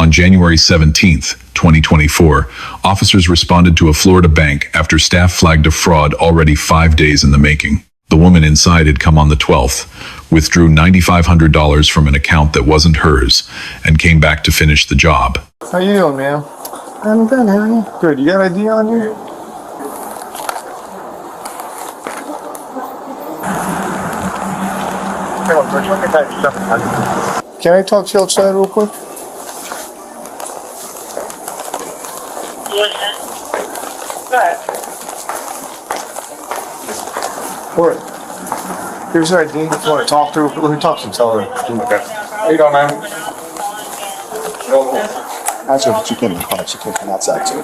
On January 17th, 2024, officers responded to a Florida bank after staff flagged a fraud already 5 days in the making. The woman inside had come on the 12th, withdrew $9,500 from an account that wasn't hers, and came back to finish the job. How you doing, ma'am? I'm good, how are you? Good. You got ID on you? Can I talk to you outside real quick? What? Here's her ID. If you want to talk to her, let me talk to her. Tell her. Okay. How you doing, man? That's her, but she came in the car. She came from outside, too.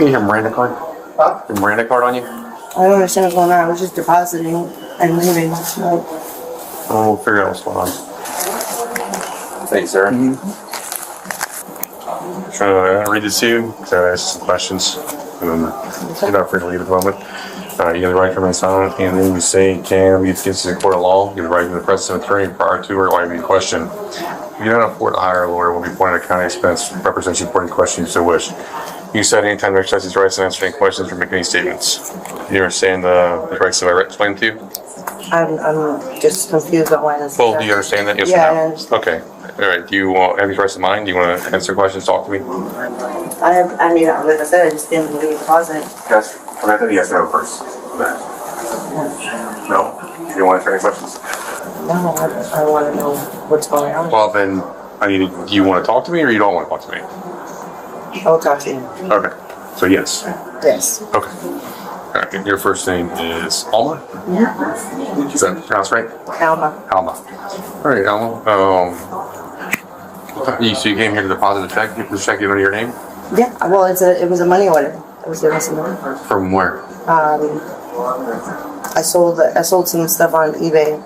You have a Miranda card? Huh? Your Miranda card on you? I don't understand what's going on. I was just depositing and leaving. Like, Oh, we'll figure out what's going on. Thank you, sir. Trying to read this to you, so I ask some questions, and then you're not free to leave at the moment. You have the right to remain silent. Anything you say can be against the court of law. You have the right to the presence of an attorney prior to or while you be questioned. If you don't afford to hire a lawyer, will be appointed at county expense. Represent you for any questions you so wish. You said anytime to exercise these rights and answer any questions or make any statements. You understand the rights that I explained to you? I'm just confused on why this. Well, do you understand that? Yes Yeah, or no? I understand. Okay. All right. Do you have these rights in mind? Do you want to answer questions? Talk to me. I mean, like I said, I just didn't leave deposit. Yes. Okay, I think yes, no first. No? You want to answer any questions? No, I want to know what's going on. Well, then, do you want to talk to me or you don't want to talk to me? I'll talk to you. Okay. So, yes. Yes. Okay. All right. Your first name is Alma? Yeah. Is that pronounced right? Alma. Alma. All right, Alma. So you came here to deposit a check? The check given to your name? Yeah. Well, it was a money order. I was giving some money. From where? I sold some stuff on eBay.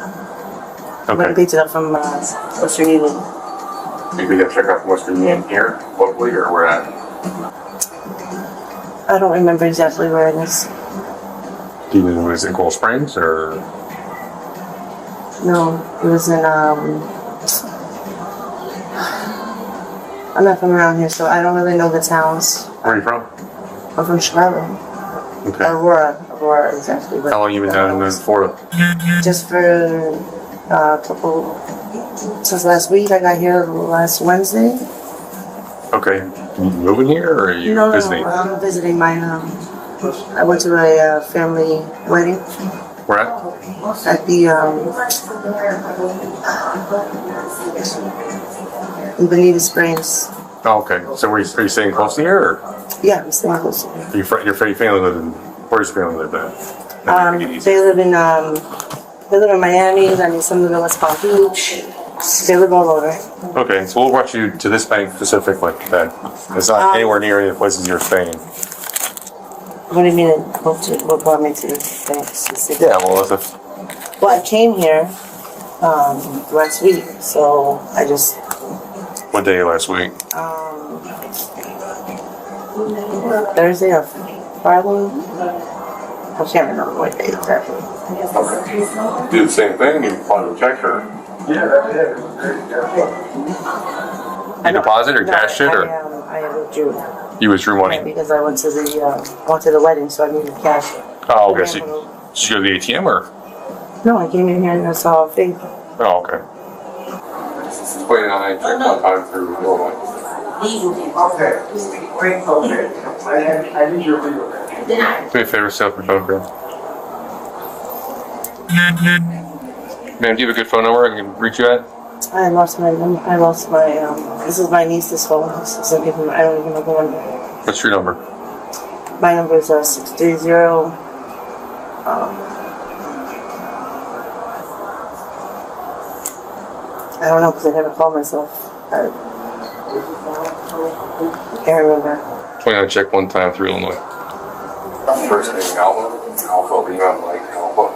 I went and picked it up from Western Union. You picked up a check out from Western Union here, locally, or where at? I don't remember exactly where it is. Do you know, was it in Coral Springs or? No, it was in I'm not from around here, so I don't really know the towns. Where are you from? I'm from Chicago. Okay. Aurora, exactly. How long you been down in Florida? Just for a couple, since last week. I got here last Wednesday. Okay. You moving here or are you visiting? No, I'm visiting my, I went to a family wedding. Where at? At the, in Bonita Springs. Oh, okay. So are you staying close to here or? Yeah, I'm staying close to here. Your family live in, where's your family live at? They live in Miami, and some live in West Palm Beach. They live all over. Okay, so we'll rush you to this bank specifically then. It's not anywhere near any of the places you're staying. What do you mean? What brought me to the bank specifically? Yeah, well, Well, I came here last week, so I just what day last week? Thursday or Friday. I can't remember what day exactly. Do the same thing, you deposit a check or? You deposit or cash it or? I withdrew. You withdrew money? Because I went to the wedding, so I needed cash. Oh, okay. So you go to the ATM or? No, I came in here and I saw a thing. Oh, okay. 29, check one time through Illinois. Okay. I need your legal name. Do me a favor, set up your phone, girl. Ma'am, do you have a good phone number I can reach you at? I lost my this is my niece's phone. I don't even know the number. What's your number? My number is 630. I don't know because I never called myself. I can't remember. 29, check one time through Illinois. First name Alpha, Lima, Mike, Alpha.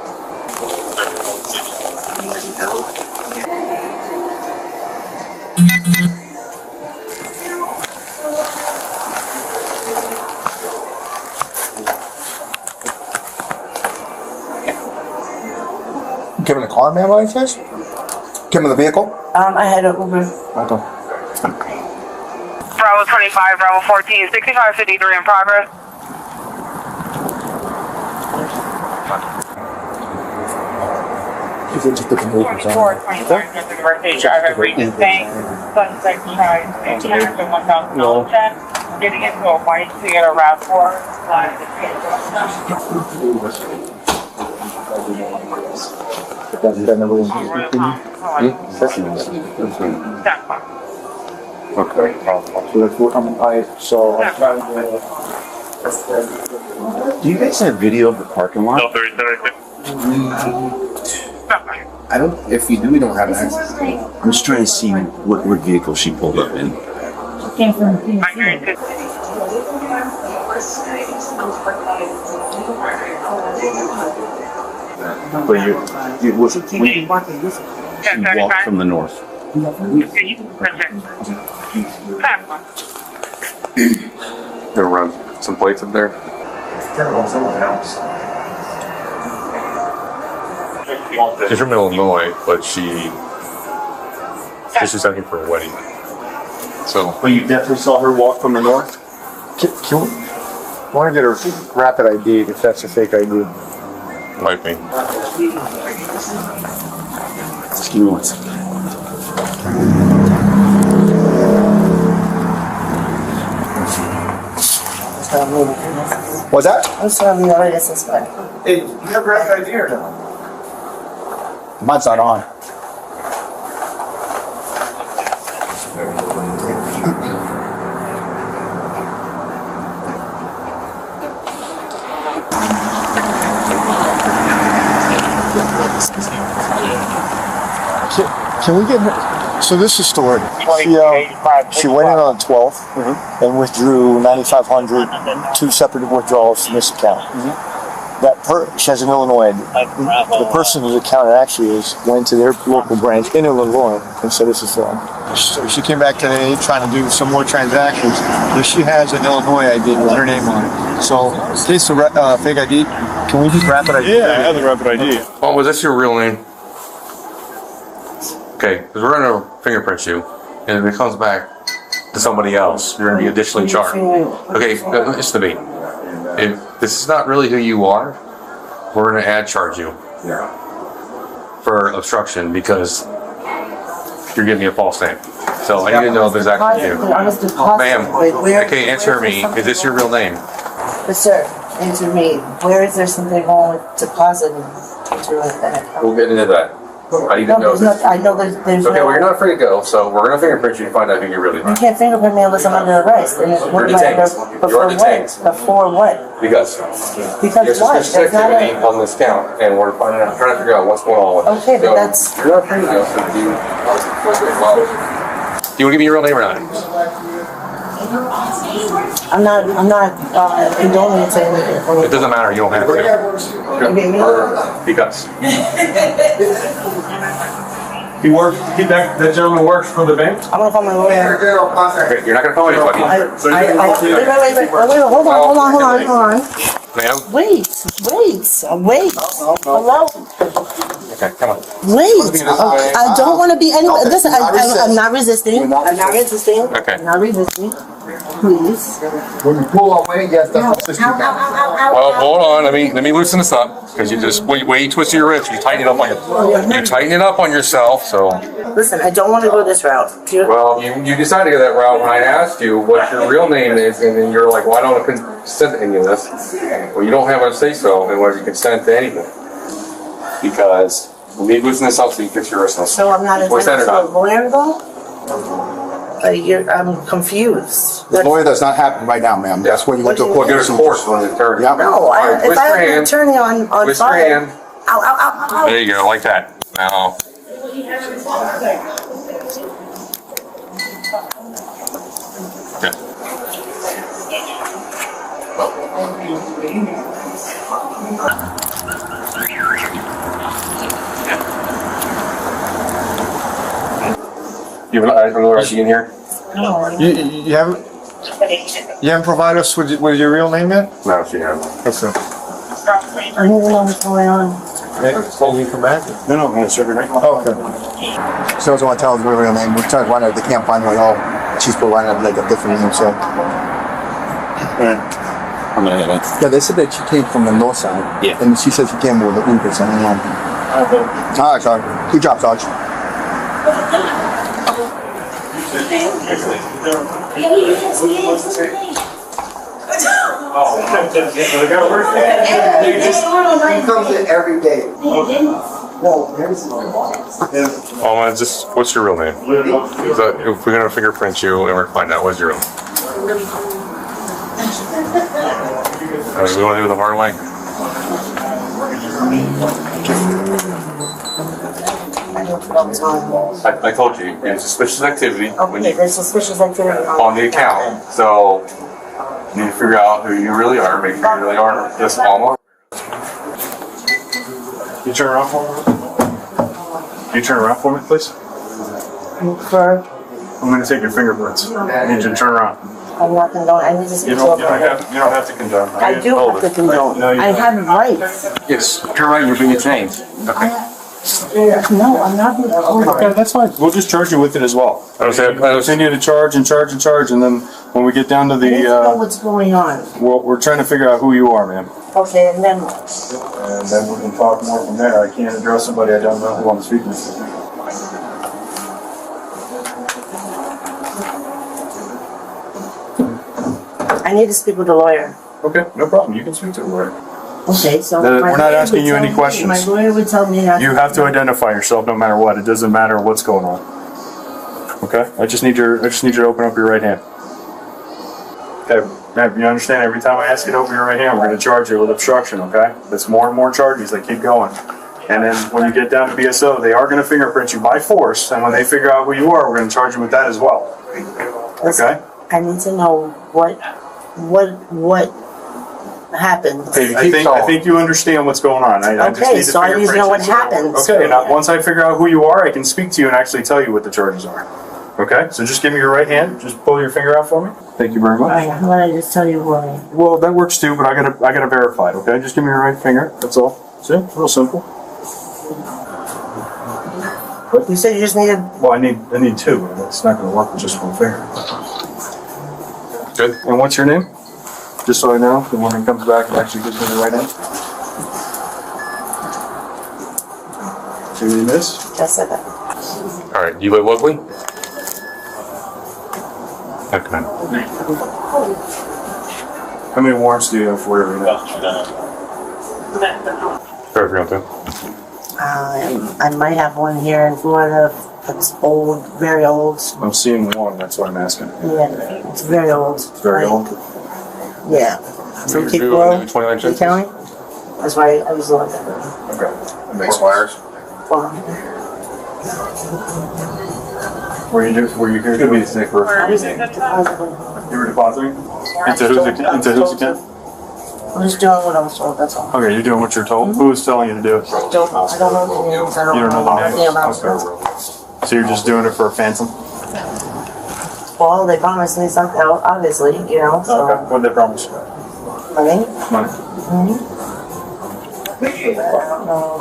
Giving a car man by any chance? Came in the vehicle? I had an Uber. Okay. Bravo 25, Bravo 14, 6553 in progress. Is it just the computer? 24, 24, birthday driver, Regent Bank, Sunset Drive, and after 1010, getting into a white Toyota RAV4. Okay. So that's what I'm trying to. Do you guys have video of the parking lot? No, 37. I don't. If you do, we don't have access. I'm just trying to see what vehicle she pulled up in. But you was it when you walked from the north? Gonna run some plates up there. She's from Illinois, but she's looking for a wedding. So, But you definitely saw her walk from the north. Can we? I want to get a rapid ID if that's a fake ID. might be. Just give me one second. What's that? I'm sorry, we already suspect. Hey, you have rapid ID or no? Mine's not on. Can we get her? So this is story. She went in on the 12th and withdrew 9,500, two separate withdrawals from this account. She has an Illinois. The person whose account it actually is went to their local branch in Illinois and said this is fraud. So she came back today trying to do some more transactions, but she has an Illinois ID with her name on it. So in case of fake ID, can we just rapid ID? Yeah, I have the rapid ID. Oh, was this your real name? Okay, because we're gonna fingerprint you, and if it comes back to somebody else, you're gonna be additionally charged. Okay, listen to me. If this is not really who you are, we're gonna charge you for obstruction because you're giving me a false name. So I need to know if it's actually you. Ma'am, okay, answer me. Is this your real name? But sir, answer me. Where is there something wrong with depositing into that? We'll get into that. I need to No, know there's this. not. I know there's Okay, no. well, you're not free to go, so we're gonna fingerprint you and find out who you really You are. can't fingerprint me unless I'm under arrest. And You're detained. You are detained. Before what? Because Because there's what? suspicious There's not activity a. on this count, and we're trying to figure out what's going on with it. Okay, but So, that's- You're not free to go, so do you... Well, do you want to give me your real name or not? I'm not condoning saying It anything. doesn't matter, you don't have to. Because. That gentleman works for the bank? I'm gonna call my lawyer. Okay, you're not gonna call anybody. Wait, hold on. Ma'am? Wait. Hello? Okay, come on. Wait. I don't want to be any. Listen, I'm not resisting. I'm not resisting. Okay. I'm not resisting. Please. When you pull away, yes, that's Well, hold on, let me loosen this up, because you just, way you twisted your wrist, you tighten it up on yourself, so. Listen, I don't want to go this route. Well, you decided to go that route when I asked you what your real name is, and then you're like, well, I don't consent to any of this. Well, you don't have a say-so in whether you consent to anything. Because we need to loosen this up so you can fix your wrist. So I'm not What's that entitled to a about? lawyer though? I'm confused. The lawyer does not happen right now, ma'am. That's when you went to a court. Get a course from the attorney. Yep. No, All right, if twist I your have an hand. attorney on Twist your file. hand. Ow. There you go, like that. Now. Okay. You have another ID in here? You haven't provided us with your real name yet? No, she hasn't. Okay. I don't even know what's going on. Can you come back? No, I'm gonna serve it right now. Oh, okay. So I was want to tell us her real name. We're trying to find out. They can't find her at all. She's providing like a different name. So I'm gonna hit it. yeah, they said that she came from the north side. Yeah. And she said she came with the Uber. So I don't know. All right, Sarge. Good job, Sarge. He comes in every day. No, every single day. What's your real name? If we're gonna fingerprint you and we're gonna find out what's your real name. We wanna do it the hard way? I told you, it's suspicious activity when Okay, you, there's suspicious activity on the account. So you need to figure out who you really are, make sure you really are just almost. You turn around for me? You turn around for me, please? For, I'm gonna take your fingerprints. I need you to turn around. I'm not condone, I need to speak You to don't a have to condone. I do have to condone. No, you I don't. have rights. Yes, turn right, you're being detained. Okay. No, I'm not being Okay, that's fine. We'll just charge you with it as well. I was Continue to charge and charge and charge, and then when we get down to I need to know the, what's going on. we're trying to figure out who you are, ma'am. Okay, and then, And then we can talk more from there. I can't address somebody I don't know who I'm speaking to. I need to speak with a lawyer. Okay, no problem. You can speak to a lawyer. Okay, so. We're my not lawyer asking would you tell any me- questions. My lawyer would tell me not. You have to identify yourself no matter what. It doesn't matter what's going on. Okay? I just need you to open up your right hand. Okay, ma'am, you understand every time I ask you to open your right hand, we're gonna charge you with obstruction, okay? That's more and more charges, they keep going. And then when you get down to BSO, they are gonna fingerprint you by force, and when they figure out who you are, we're gonna charge you with that as well. Okay? I need to know what happened. I think you understand what's going on. I just Okay, need to so I need to know what fingerprint you. happens. Okay, now once I figure out who you are, I can speak to you and actually tell you what the charges are. Okay, so just give me your right hand. Just pull your finger out for me. Thank you very much. Alright, how about I just tell you why? Well, that works too, but I gotta verify it. Okay, just give me your right finger. That's all. See, real simple. You said you just needed, Well, I need two, and it's not gonna work with just one finger. Good. And what's your name? Just so I know, the one that comes back and actually gives me the right hand. So your name is? just said that. All right, you live locally? Okay. How many warrants do you have for every night? Sorry for you. I might have one here in Florida that's old, very old. I'm seeing one, that's why I'm asking. Yeah, it's very old. It's very old. Yeah. From You Cape do Coral, 29 Cape chances? County. That's why I was looking at Okay. That makes wires. Were you here? Could be a sick person. You were depositing? Into whose account? I'm just doing what I was told, that's all. Okay, you're doing what you're told. Who is telling you to do it? I don't know the names, I You don't know the anything name? about it. Okay. So you're just doing it for a phantom? Well, they promised me something, obviously, you know, Okay. so. What did they promise you? Money? Money.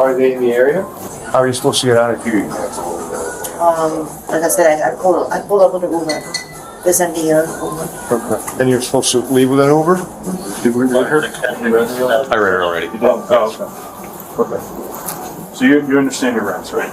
Are they in the area? How are you supposed to get out of here? Like I said, I pulled up with an Uber. They sent me an Uber. And you're supposed to leave with an Uber? Did we read her? I read it already. Oh, okay. So you understand your rights, right?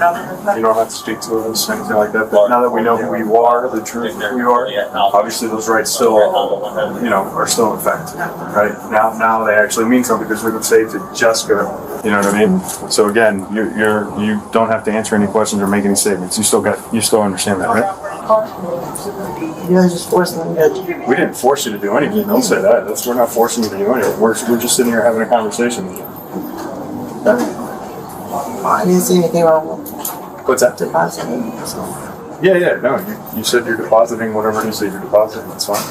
You don't have to speak to us, anything like that, but now that we know who you are, the truth of who you are, obviously those rights still, are still in effect, right? Now they actually mean something because we would say to Jessica, you know what I mean? So again, you don't have to answer any questions or make any statements. You still understand that, right? You guys just forced them to. We didn't force you to do anything. Don't say that. We're not forcing you to do anything. We're just sitting here having a conversation with you. I didn't see anything wrong with What's that? depositing, so. Yeah, no, you said you're depositing whatever it is that you're depositing, that's fine.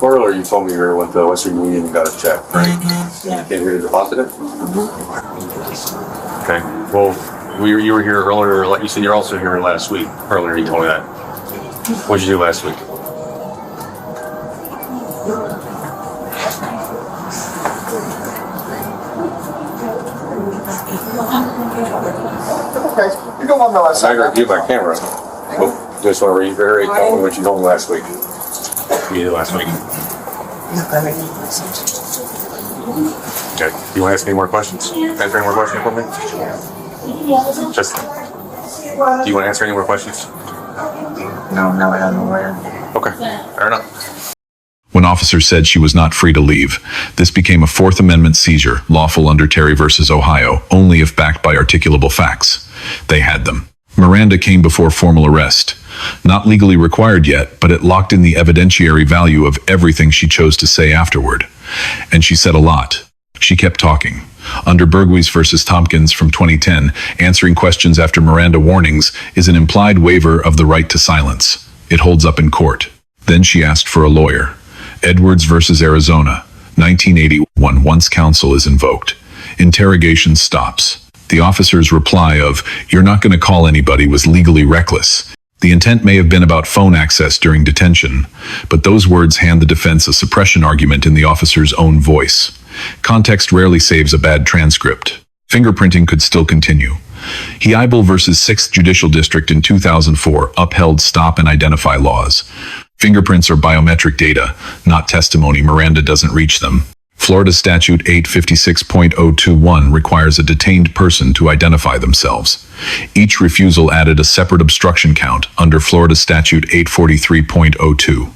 Earlier, you told me you went to Western Union and got a check, right? Yeah. You came here to deposit it? Okay, well, you were here earlier, like you said, you're also here last week. Earlier, you told me that. What did you do last week? You don't want to know what's I agree with my camera. But just want to reiterate what you told me last week. You did last week. Okay. You want to ask any more questions? Answer any more questions for me? Just. Do you want to answer any more questions? No, I don't know. Okay. Fair enough. When officers said she was not free to leave, this became a Fourth Amendment seizure, lawful under Terry versus Ohio, only if backed by articulable facts. They had them. Miranda came before formal arrest. Not legally required yet, but it locked in the evidentiary value of everything she chose to say afterward. And she said a lot. She kept talking. Under Berghuis versus Tompkins from 2010, answering questions after Miranda warnings is an implied waiver of the right to silence. It holds up in court. Then she asked for a lawyer. Edwards versus Arizona, 1981. Once counsel is invoked, interrogation stops. The officer's reply of, "You're not going to call anybody," was legally reckless. The intent may have been about phone access during detention, but those words hand the defense a suppression argument in the officer's own voice. Context rarely saves a bad transcript. Fingerprinting could still continue. Heibel versus 6th Judicial District in 2004 upheld stop and identify laws. Fingerprints are biometric data, not testimony. Miranda doesn't reach them. Florida Statute 856.021 requires a detained person to identify themselves. Each refusal added a separate obstruction count under Florida Statute 843.02.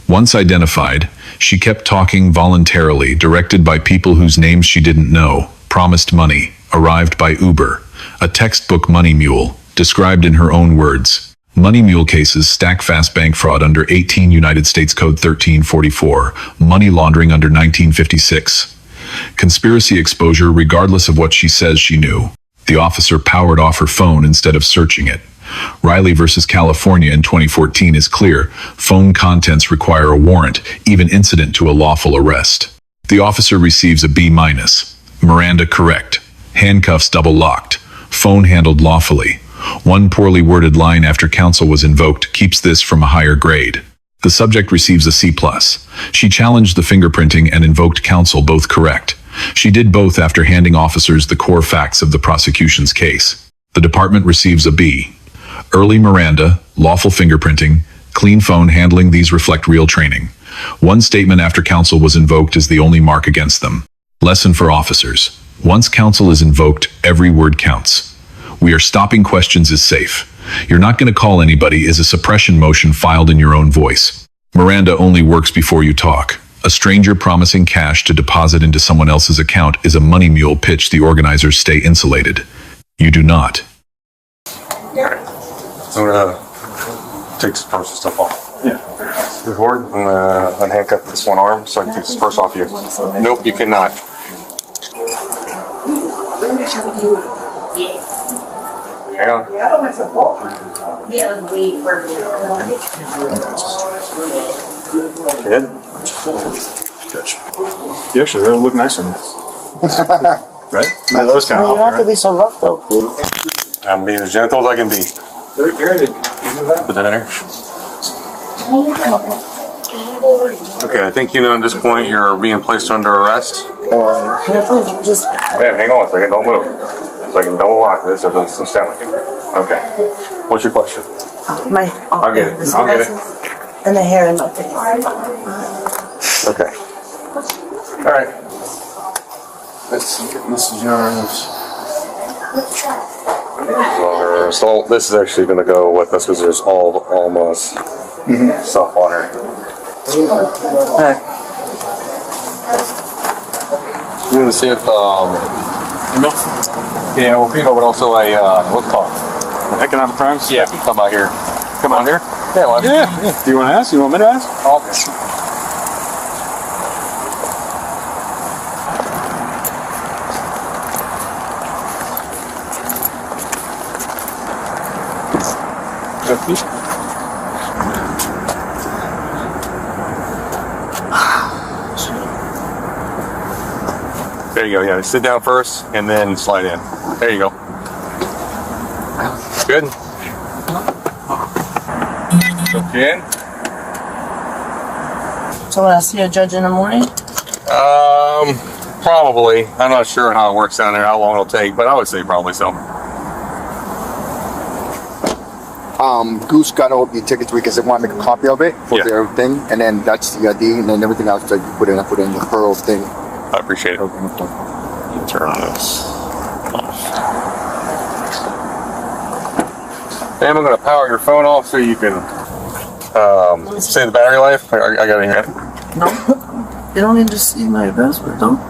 Once identified, she kept talking voluntarily, directed by people whose names she didn't know, promised money, arrived by Uber, a textbook money mule, described in her own words. Money mule cases stack fast bank fraud under 18 United States Code 1344, money laundering under 1956. Conspiracy exposure regardless of what she says she knew. The officer powered off her phone instead of searching it. Riley versus California in 2014 is clear. Phone contents require a warrant, even incident to a lawful arrest. The officer receives a B-. Miranda correct. Handcuffs double locked. Phone handled lawfully. One poorly worded line after counsel was invoked keeps this from a higher grade. The subject receives a C+. She challenged the fingerprinting and invoked counsel, both correct. She did both after handing officers the core facts of the prosecution's case. The department receives a B. Early Miranda, lawful fingerprinting, clean phone handling, these reflect real training. One statement after counsel was invoked is the only mark against them. Lesson for officers. Once counsel is invoked, every word counts. "We are stopping questions" is safe. "You're not going to call anybody" is a suppression motion filed in your own voice. Miranda only works before you talk. A stranger promising cash to deposit into someone else's account is a money mule pitch. The organizers stay insulated. You do not. I'm gonna take some personal stuff off. Yeah. Record. I'm gonna unhandcuff this one arm so I can take this purse off you. Nope, you cannot. Hang on. Good. Gotcha. You actually really look nice on this. Right? Those kind You of don't have to be so rough though. I'm being as gentle as I can be. Put that in there. Okay, I think you know at this point you're being placed under arrest. Just Man, hang on a second, don't move. So I can double lock this or some stomach. Okay. What's your question? my. I'll get it. I'll get it. And the hair in my face. Okay. All right. This is yours. So this is actually going to go with us because there's almost stuff on her. We're going to see if yeah, well, people would also what's it called? Economic crimes? Yeah, come out here. Come out here. Yeah, well, Yeah. Do you want to ask? You want me to ask? There you go. Yeah, sit down first and then slide in. There you go. Good. Okay. So when I see a judge in the morning? Probably. I'm not sure how it works down there, how long it'll take, but I would say probably so. Goose got all the tickets because they want to make a copy of it for Yeah. their thing, and then that's the ID, and then everything else that you put in, I put in the Pearl thing. I appreciate it. Turn this. And I'm gonna power your phone off so you can say the battery life. I got it here. You don't need to see my password, don't?